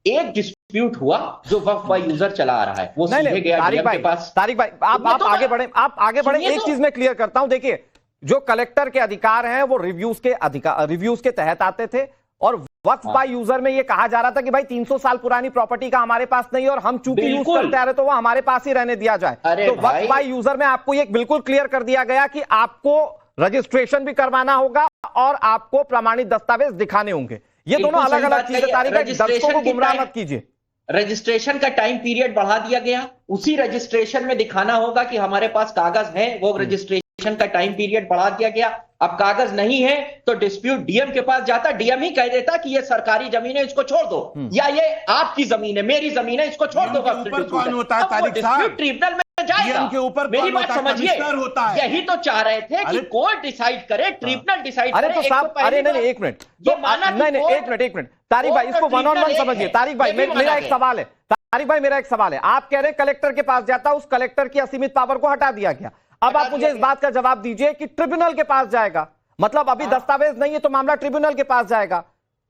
एक डिस्प्यूट हुआ जो वक्फ बाय यूजर चला आ रहा है, वो सीधे गया डीएम के पास। तारिक भाई आप आगे बढ़े, आप आगे बढ़े। एक चीज मैं क्लियर करता हूं, देखिए जो कलेक्टर के अधिकार हैं वो रिव्यूज के तहत आते थे, और वक्फ बाय यूजर में ये कहा जा रहा था कि भाई 300 साल पुरानी प्रॉपर्टी का हमारे पास नहीं है और हम चूंकि यूज करते आ रहे तो वो हमारे पास ही रहने दिया जाए। तो वक्फ बाय यूजर में आपको ये बिल्कुल क्लियर कर दिया गया कि आपको रजिस्ट्रेशन भी करवाना होगा और आपको प्रमाणित दस्तावेज दिखाने होंगे। ये दोनों अलग अलग चीजें। तारिक भाई, दर्शकों को गुमराह मत कीजिए। रजिस्ट्रेशन का टाइम पीरियड बढ़ा दिया गया, उसी रजिस्ट्रेशन में दिखाना होगा कि हमारे पास कागज है, वो रजिस्ट्रेशन का टाइम पीरियड बढ़ा दिया गया। अब कागज नहीं है तो डिस्प्यूट डीएम के पास जाता, डीएम ही कह देता कि ये सरकारी जमीन है, इसको छोड़ दो, या ये आपकी जमीन है, मेरी जमीन है, इसको छोड़ दो। कौन होता है तारिक साहब? ट्रिब्यूनल में जाएगा। के ऊपर मेरी बात समझिए, यही तो चाह रहे थे कि कोर्ट डिसाइड करे, ट्रिब्यूनल डिसाइड करे। अरे तो साहब, अरे नहीं एक मिनट, नहीं एक मिनट तारिक भाई, इसको 1-on-1 समझिए। तारिक भाई मेरा एक सवाल है, तारिक भाई मेरा एक सवाल है। आप कह रहे हैं कलेक्टर के पास जाता, उस कलेक्टर की असीमित पावर को हटा दिया गया। अब आप मुझे इस बात का जवाब दीजिए कि ट्रिब्यूनल के पास जाएगा, मतलब अभी दस्तावेज नहीं है तो मामला ट्रिब्यूनल के पास जाएगा।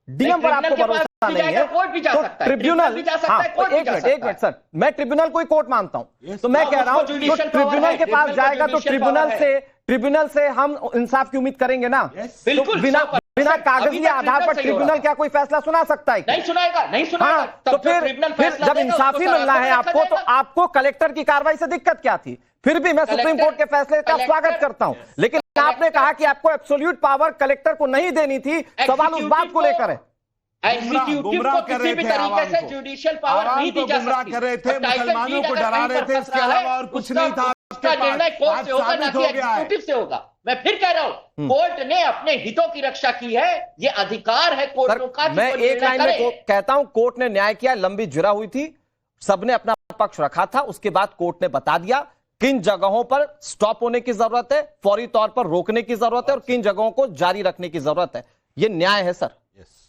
डीएम पर आपको भरोसा नहीं है तो ट्रिब्यूनल, एक मिनट सर, मैं ट्रिब्यूनल को ही कोर्ट मानता हूं, तो मैं कह रहा हूं तो ट्रिब्यूनल के पास जाएगा तो ट्रिब्यूनल से हम इंसाफ की उम्मीद करेंगे ना। बिल्कुल, बिना कागजी आधार पर ट्रिब्यूनल क्या कोई फैसला सुना सकता है? नहीं सुनाएगा। तो फिर जब इंसाफी मिलना है आपको, तो आपको कलेक्टर की कार्रवाई से दिक्कत क्या थी? फिर भी मैं सुप्रीम कोर्ट के फैसले का स्वागत करता हूं, लेकिन आपने कहा कि आपको एब्सोल्यूट पावर कलेक्टर को नहीं देनी थी। सवाल उस बात को लेकर है। एग्जीक्यूटिव को किसी भी तरीके से जुडिशियल पावर नहीं दी जा सकती। कर रहे थे, मुसलमानों को डरा रहे थे, इसके अलावा और कुछ नहीं था। उसका निर्णय कोर्ट से होगा, ना कि एग्जीक्यूटिव से होगा। मैं फिर कह रहा हूं, कोर्ट ने अपने हितों की रक्षा की है, ये अधिकार है कोर्टों का। मैं एक लाइन में कहता हूं, कोर्ट ने न्याय किया, लंबी जिरा हुई थी, सबने अपना पक्ष रखा था, उसके बाद कोर्ट ने बता दिया किन जगहों पर स्टॉप होने की जरूरत है, फौरी तौर पर रोकने की जरूरत है और किन जगहों को जारी रखने की जरूरत है। यह न्याय है सर।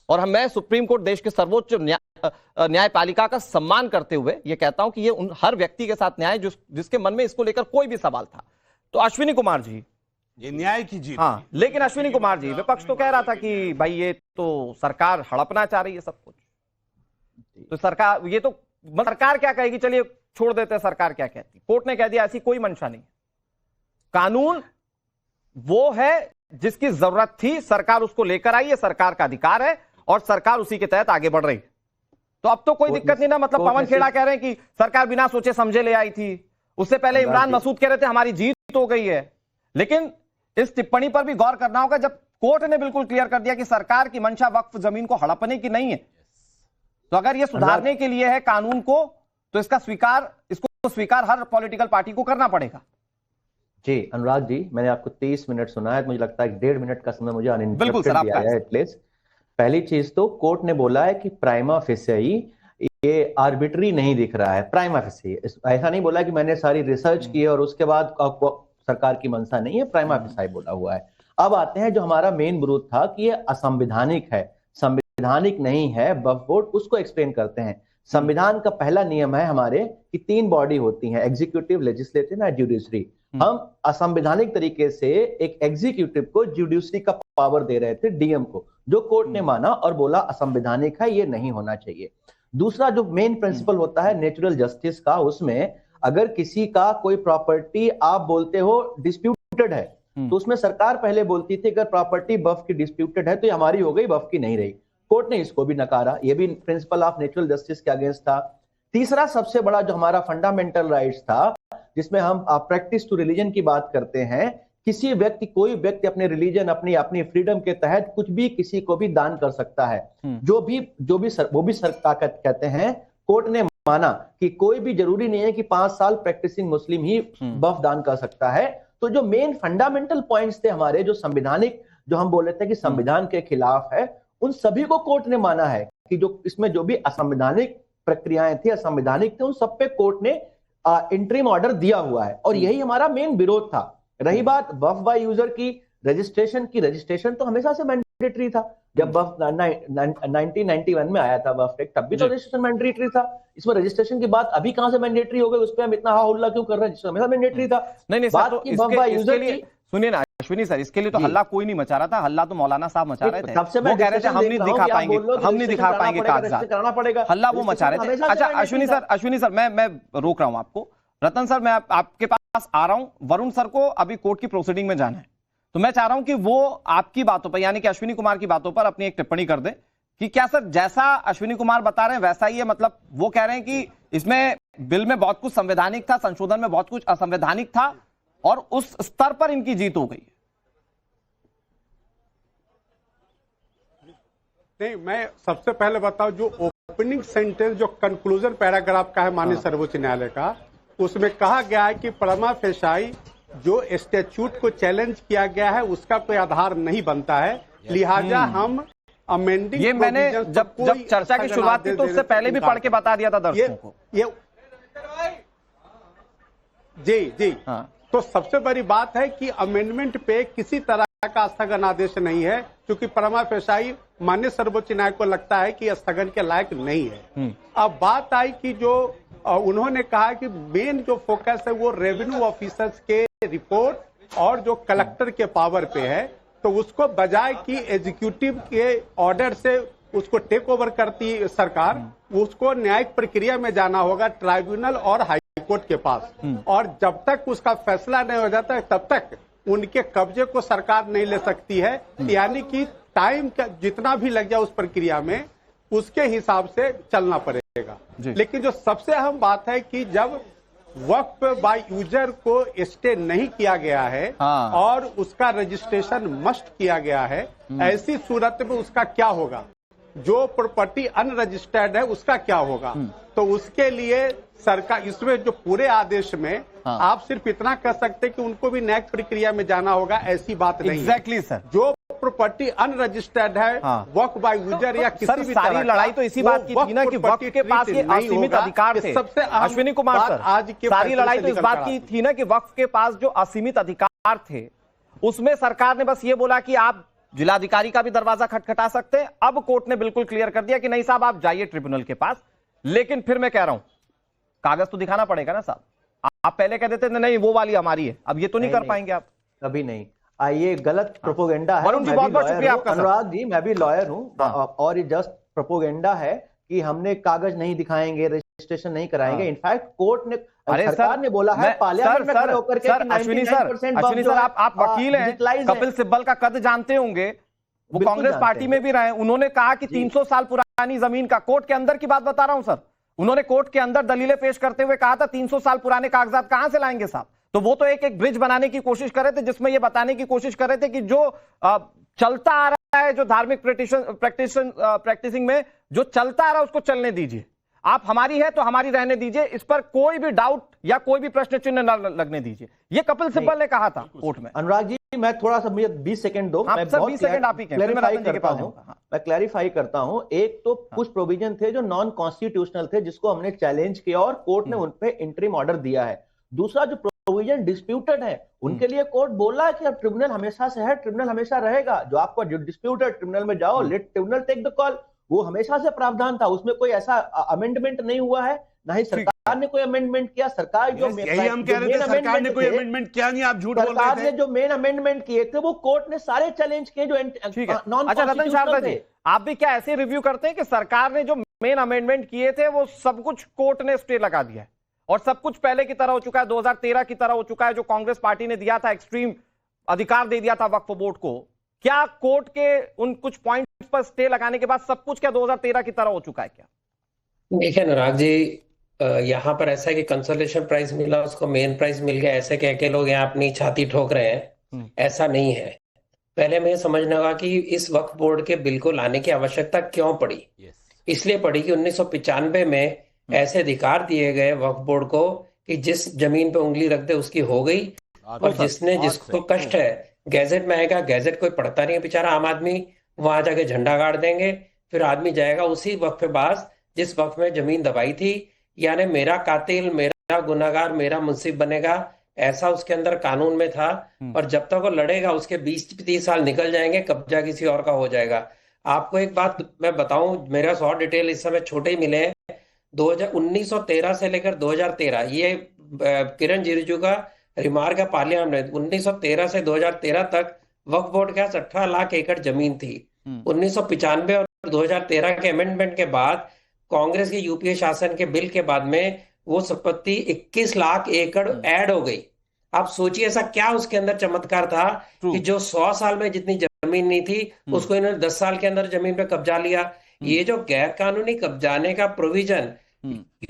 और मैं सुप्रीम कोर्ट, देश के सर्वोच्च न्यायपालिका का सम्मान करते हुए यह कहता हूं कि यह हर व्यक्ति के साथ न्याय जिसके मन में इसको लेकर कोई भी सवाल था। तो अश्विनी कुमार जी, ये न्याय की जीत। हाँ, लेकिन अश्विनी कुमार जी, विपक्ष तो कह रहा था कि भाई ये तो सरकार हड़पना चाह रही है सब कुछ, तो सरकार, ये तो सरकार क्या कहेगी, चलिए छोड़ देते हैं सरकार क्या कहती। कोर्ट ने कह दिया ऐसी कोई मंशा नहीं, कानून वो है जिसकी जरूरत थी, सरकार उसको लेकर आई है, सरकार का अधिकार है और सरकार उसी के तहत आगे बढ़ रही। तो अब तो कोई दिक्कत नहीं ना। मतलब पवन खेड़ा कह रहे हैं कि सरकार बिना सोचे समझे ले आई थी, उससे पहले इमरान मसूद कह रहे थे हमारी जीत हो गई है। लेकिन इस टिप्पणी पर भी गौर करना होगा, जब कोर्ट ने बिल्कुल क्लियर कर दिया कि सरकार की मंशा वक्फ जमीन को हड़पने की नहीं है, तो अगर ये सुधारने के लिए है कानून को, तो इसको स्वीकार हर पॉलिटिकल पार्टी को करना पड़ेगा। जी अनुराग जी, मैंने आपको 23 मिनट सुना है, मुझे लगता है 1.5 मिनट का समय मुझे बिल्कुल दिया है एटलीस्ट। पहली चीज तो कोर्ट ने बोला है कि प्राइमा फेसियाई ये आर्बिट्री नहीं दिख रहा है। प्राइमा फेसियाई ऐसा नहीं बोला कि मैंने सारी रिसर्च की और उसके बाद सरकार की मंशा नहीं है, प्राइमा फेसियाई बोला हुआ है। अब आते हैं जो हमारा मेन विरोध था कि ये असंवैधानिक है, संवैधानिक नहीं है वक्फ बोर्ड, उसको एक्सप्लेन करते हैं। संविधान का पहला नियम है हमारे कि 3 बॉडी होती हैं, एग्जीक्यूटिव, लेजिस्लेटिव एंड जुडिशरी। हम असंवैधानिक तरीके से एक एग्जीक्यूटिव को जुडिशरी का पावर दे रहे थे, डीएम को, जो कोर्ट ने माना और बोला असंवैधानिक है, ये नहीं होना चाहिए। दूसरा जो मेन प्रिंसिपल होता है नेचुरल जस्टिस का, उसमें अगर किसी का कोई प्रॉपर्टी आप बोलते हो डिस्प्यूटेड है, तो उसमें सरकार पहले बोलती थी अगर प्रॉपर्टी वक्फ की डिस्प्यूटेड है तो ये हमारी हो गई, वक्फ की नहीं रही। कोर्ट ने इसको भी नकारा, ये भी प्रिंसिपल ऑफ नेचुरल जस्टिस के अगेंस्ट था। तीसरा सबसे बड़ा जो हमारा फंडामेंटल राइट्स था, जिसमें हम प्रैक्टिस टू रिलीजन की बात करते हैं, किसी व्यक्ति, कोई व्यक्ति अपने रिलीजन, अपनी फ्रीडम के तहत कुछ भी किसी को भी दान कर सकता है। वो भी सरकार कहते हैं, कोर्ट ने माना कि कोई भी जरूरी नहीं है कि 5 साल प्रैक्टिसिंग मुस्लिम ही वक्फ दान कर सकता है। तो जो मेन फंडामेंटल पॉइंट्स थे हमारे, जो संवैधानिक, जो हम बोल रहे थे कि संविधान के खिलाफ है, उन सभी को कोर्ट ने माना है कि जो इसमें जो भी असंवैधानिक प्रक्रियाएं थी, असंवैधानिक थे, उन सब पे कोर्ट ने इंटरिम ऑर्डर दिया हुआ है। और यही हमारा मेन विरोध था। रही बात वक्फ बाय यूजर की रजिस्ट्रेशन तो हमेशा से मैंडेटरी था। जब वक्फ 1991 में आया था वक्फ एक्ट, तब भी तो रजिस्ट्रेशन मैंडेटरी था। इसमें रजिस्ट्रेशन की बात अभी कहां से मैंडेटरी हो गई, उस पर हम इतना हाउल्ला क्यों कर रहे हैं, हमेशा मैंडेटरी था। नहीं बात तो की वक्फ बाय यूजर की, सुनिए ना अश्विनी सर, इसके लिए तो हल्ला कोई नहीं मचा रहा था, हल्ला तो मौलाना साहब मचा रहे थे। वो कह रहे थे हम नहीं दिखा पाएंगे कागजात, कराना पड़ेगा, हल्ला वो मचा रहे थे। अच्छा अश्विनी सर मैं रोक रहा हूं आपको। रतन सर, मैं आपके पास आ रहा हूं। वरुण सर को अभी कोर्ट की प्रोसीडिंग में जाना है, तो मैं चाह रहा हूं कि वो आपकी बातों पर, यानी कि अश्विनी कुमार की बातों पर अपनी एक टिप्पणी कर दे कि क्या सर जैसा अश्विनी कुमार बता रहे हैं वैसा ही है। मतलब वो कह रहे हैं कि इसमें बिल में बहुत कुछ संवैधानिक था, संशोधन में बहुत कुछ असंवैधानिक था, और उस स्तर पर इनकी जीत हो गई। नहीं, मैं सबसे पहले बताऊं, जो ओपनिंग सेंटेंस, जो कंक्लूजन पैराग्राफ का है माननीय सर्वोच्च न्यायालय का, उसमें कहा गया है कि प्रमा फेसाई जो स्टैट्यूट को चैलेंज किया गया है उसका कोई आधार नहीं बनता है, लिहाजा हम अमेंडिंग, ये मैंने जब चर्चा की शुरुआत की तो उससे पहले भी पढ़ के बता दिया था दर्शकों को। जी हाँ। तो सबसे बड़ी बात है कि अमेंडमेंट पे किसी तरह का स्थगन आदेश नहीं है, क्योंकि प्रमा फेसाई माननीय सर्वोच्च न्यायालय को लगता है कि स्थगन के लायक नहीं है। अब बात आई कि जो उन्होंने कहा कि मेन जो फोकस है वो रेवेन्यू ऑफिसर्स के रिपोर्ट और जो कलेक्टर के पावर पे है, तो उसको बजाय कि एग्जीक्यूटिव के ऑर्डर से उसको टेक ओवर करती सरकार, उसको न्यायिक प्रक्रिया में जाना होगा, ट्राइब्यूनल और हाईकोर्ट के पास। और जब तक उसका फैसला नहीं हो जाता है तब तक उनके कब्जे को सरकार नहीं ले सकती है। यानी कि टाइम का जितना भी लग जाए उस प्रक्रिया में, उसके हिसाब से चलना पड़ेगा। लेकिन जो सबसे अहम बात है कि जब वक्फ बाय यूजर को स्टे नहीं किया गया है और उसका रजिस्ट्रेशन मस्ट किया गया है, ऐसी सूरत में उसका क्या होगा, जो प्रॉपर्टी अनरजिस्टर्ड है उसका क्या होगा। तो उसके लिए सरकार, इसमें जो पूरे आदेश में आप सिर्फ इतना कह सकते कि उनको भी न्यायिक प्रक्रिया में जाना होगा, ऐसी बात नहीं। एग्जैक्टली सर, जो प्रॉपर्टी अनरजिस्टर्ड है वक्फ बाय यूजर या किसी भी सारी लड़ाई तो इसी बात की थी ना कि वक्फ के पास ये असीमित अधिकार थे। सबसे अश्विनी कुमार सर, आज की सारी लड़ाई तो इस बात की थी ना कि वक्फ के पास जो असीमित अधिकार थे, उसमें सरकार ने बस ये बोला कि आप जिलाधिकारी का भी दरवाजा खटखटा सकते हैं। अब कोर्ट ने बिल्कुल क्लियर कर दिया कि नहीं साहब, आप जाइए ट्रिब्यूनल के पास। लेकिन फिर मैं कह रहा हूं, कागज तो दिखाना पड़ेगा ना साहब। आप पहले कह देते थे नहीं वो वाली हमारी है, अब ये तो नहीं कर पाएंगे आप। कभी नहीं। ये गलत प्रोपोगेंडा है। वरुण जी बहुत बहुत शुक्रिया आपका। अनुराग जी, मैं भी लॉयर हूं, और ये जस्ट प्रोपोगेंडा है कि हमने कागज नहीं दिखाएंगे, रजिस्ट्रेशन नहीं कराएंगे। इनफैक्ट कोर्ट ने, सरकार ने बोला है पार्लियामेंट में खड़े होकर के कि 99% आप वकील हैं, कपिल सिब्बल का कद जानते होंगे, वो कांग्रेस पार्टी में भी रहे। उन्होंने कहा कि 300 साल पुरानी जमीन का, कोर्ट के अंदर की बात बता रहा हूं सर, उन्होंने कोर्ट के अंदर दलीलें पेश करते हुए कहा था 300 साल पुराने कागजात कहां से लाएंगे साहब। तो वो तो एक ब्रिज बनाने की कोशिश कर रहे थे, जिसमें ये बताने की कोशिश कर रहे थे कि जो चलता आ रहा है, जो धार्मिक प्रैक्टिसिंग में जो चलता आ रहा है उसको चलने दीजिए, आप हमारी है तो हमारी रहने दीजिए, इस पर कोई भी डाउट या कोई भी प्रश्न चिन्ह न लगने दीजिए। ये कपिल सिब्बल ने कहा था कोर्ट में। अनुराग जी, मैं थोड़ा सा, मुझे 20 सेकंड दो, मैं सर 20 सेकंड आप ही मैं क्लैरिफाई करता हूं। एक तो कुछ प्रोविजन थे जो नॉन कॉन्स्टिट्यूशनल थे, जिसको हमने चैलेंज किया और कोर्ट ने उन पे इंटरिम ऑर्डर दिया है। दूसरा, जो प्रोविजन डिस्प्यूटेड है उनके लिए कोर्ट बोला है कि अब ट्रिब्यूनल हमेशा से है, ट्रिब्यूनल हमेशा रहेगा। जो आपका जो डिस्प्यूट है, ट्रिब्यूनल में जाओ, let tribunal take the call. वो हमेशा से प्रावधान था, उसमें कोई ऐसा अमेंडमेंट नहीं हुआ है, ना ही सरकार ने कोई अमेंडमेंट किया। सरकार जो यही हम कह रहे थे, सरकार ने कोई अमेंडमेंट किया नहीं, आप झूठ बोल रहे थे। सरकार ने जो मेन अमेंडमेंट किए थे वो कोर्ट ने सारे चैलेंज किए जो नॉन। अच्छा रतन शारदा जी, आप भी क्या ऐसे रिव्यू करते हैं कि सरकार ने जो मेन अमेंडमेंट किए थे वो सब कुछ कोर्ट ने स्टे लगा दिया है और सब कुछ पहले की तरह हो चुका है, 2013 की तरह हो चुका है, जो कांग्रेस पार्टी ने दिया था, एक्सट्रीम अधिकार दे दिया था वक्फ बोर्ड को? क्या कोर्ट के उन कुछ पॉइंट्स पर स्टे लगाने के बाद सब कुछ क्या 2013 की तरह हो चुका है क्या? देखिए अनुराग जी, यहाँ पर ऐसा है कि कंसोलेशन प्राइज मिला, उसको मेन प्राइज मिल गया, ऐसे कह के लोग यहाँ अपनी छाती ठोक रहे हैं, ऐसा नहीं है। पहले हमें समझना होगा कि इस वक्फ बोर्ड के बिल को लाने की आवश्यकता क्यों पड़ी। इसलिए पड़ी कि 1995 में ऐसे अधिकार दिए गए वक्फ बोर्ड को कि जिस जमीन पे उंगली रख दे उसकी हो गई, और जिसको कष्ट है गैजेट में आएगा, गैजेट कोई पढ़ता नहीं है बेचारा आम आदमी, वहां जाके झंडा गाड़ देंगे, फिर आदमी जाएगा उसी वक्फ पे पास जिस वक्त में जमीन दबाई थी, यानी मेरा कातिल, मेरा गुनाहगार, मेरा मुंसिफ बनेगा, ऐसा उसके अंदर कानून में था। और जब तक वो लड़ेगा उसके 20-30 साल निकल जाएंगे, कब्जा किसी और का हो जाएगा। आपको एक बात मैं बताऊं, मेरा 100 डिटेल इस समय छोटे ही मिले हैं। 1913 से लेकर 2013, ये किरण रिजिजू का रिमार्क है पार्लियामेंट में, 1913 से 2013 तक वक्फ बोर्ड के पास 18 लाख एकड़ जमीन थी। 1995 और 2013 के अमेंडमेंट के बाद, कांग्रेस के यूपीए शासन के बिल के बाद में वो संपत्ति 21 लाख एकड़ ऐड हो गई। आप सोचिए ऐसा क्या उसके अंदर चमत्कार था कि जो 100 साल में जितनी जमीन नहीं थी उसको इन्होंने 10 साल के अंदर जमीन पे कब्जा लिया। ये जो गैर कानूनी कब्जाने का प्रोविजन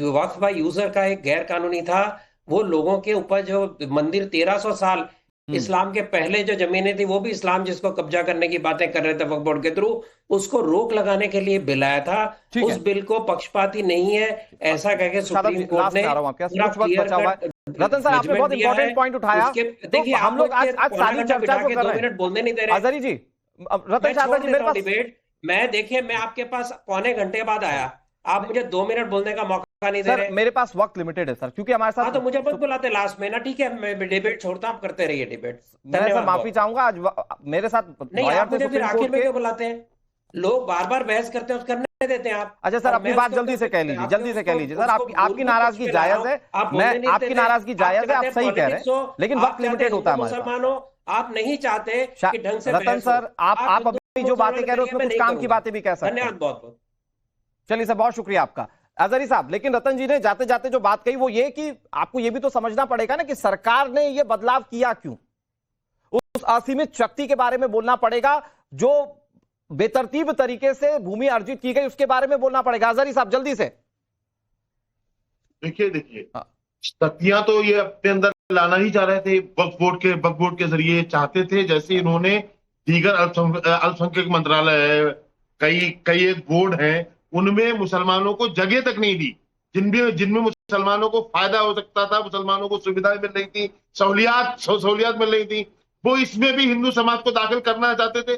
वक्फ बाय यूजर का एक गैर कानूनी था, वो लोगों के ऊपर जो मंदिर 1300 साल इस्लाम के पहले जो जमीनें थी वो भी इस्लाम जिसको कब्जा करने की बातें कर रहे थे वक्फ बोर्ड के थ्रू, उसको रोक लगाने के लिए बिल आया था। उस बिल को पक्षपाती नहीं है ऐसा कह के सुप्रीम कोर्ट ने रतन सर, आपने बहुत इंपॉर्टेंट पॉइंट उठाया। देखिए हम लोग आज सारी चर्चा को कर रहे हैं, 2 मिनट बोलने नहीं दे रहे। आजारी जी, रतन शारदा जी, मेरे पास डिबेट, मैं देखिए मैं आपके पास पौने घंटे बाद आया, आप मुझे 2 मिनट बोलने का मौका नहीं दे रहे। मेरे पास वक्त लिमिटेड है सर, क्योंकि हमारे साथ। हाँ, तो मुझे मत बुलाते लास्ट में ना, ठीक है, मैं डिबेट छोड़ता, आप करते रहिए डिबेट। मैं सर माफी चाहूंगा, आज मेरे साथ नहीं, आप मुझे फिर आखिर में क्यों बुलाते हैं? लोग बार बार बहस करते हैं, उसको करने देते हैं आप। अच्छा सर, अपनी बात जल्दी से कह लीजिए, जल्दी से कह लीजिए सर। आपकी नाराजगी जायज है, मैं आपकी नाराजगी जायज है, आप सही कह रहे हैं, लेकिन वक्त लिमिटेड होता है। मुसलमानों, आप नहीं चाहते कि ढंग से रतन सर, आप अभी जो बातें कह रहे हो उसमें कुछ काम की बातें भी कह सकते हैं। धन्यवाद, बहुत बहुत। चलिए सर, बहुत शुक्रिया आपका अजहरी साहब। लेकिन रतन जी ने जाते जाते जो बात कही वो ये कि आपको ये भी तो समझना पड़ेगा ना कि सरकार ने ये बदलाव किया क्यों। उस असीमित शक्ति के बारे में बोलना पड़ेगा, जो बेतरतीब तरीके से भूमि अर्जित की गई उसके बारे में बोलना पड़ेगा। अजहरी साहब जल्दी से। देखिए शक्तियां तो ये अपने अंदर लाना ही चाह रहे थे, वक्फ बोर्ड के जरिए चाहते थे। जैसे इन्होंने दीगर अल्पसंख्यक मंत्रालय है, कई एक बोर्ड हैं, उनमें मुसलमानों को जगह तक नहीं दी, जिनमें मुसलमानों को फायदा हो सकता था, मुसलमानों को सुविधाएं मिल रही थी, सहूलियात मिल रही थी, वो इसमें भी हिंदू समाज को दाखिल करना चाहते थे।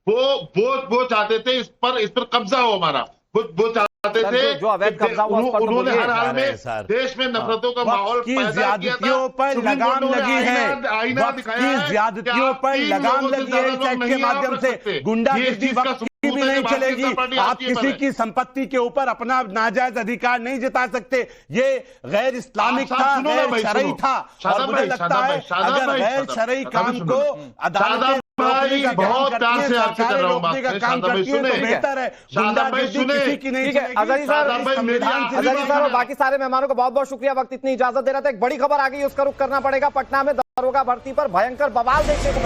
वो चाहते थे इस पर कब्जा हो हमारा, वो चाहते थे जो अवैध कब्जा हुआ उन्होंने हर हाल में देश में नफरतों का माहौल पैदा किया था। पर लगाम लगी है, ज्यादतियों पर लगाम लगी है इस एक्ट के माध्यम से। गुंडागिर्दी वक्त भी नहीं चलेगी, आप किसी की संपत्ति के ऊपर अपना नाजायज अधिकार नहीं जता सकते। ये गैर इस्लामिक था, गैर शरई था, और मुझे लगता है अगर गैर शरई काम को अदालत बहुत प्यार से आपसे कर रहा हूं बात, काम करती है तो बेहतर है। गुंडागिर्दी किसी की नहीं चलेगी। अजहरी साहब और बाकी सारे मेहमानों को बहुत बहुत शुक्रिया, वक्त इतनी इजाजत दे रहा था। एक बड़ी खबर आ गई, उसका रुख करना पड़ेगा। पटना में दरोगा भर्ती पर भयंकर बवाल देखने को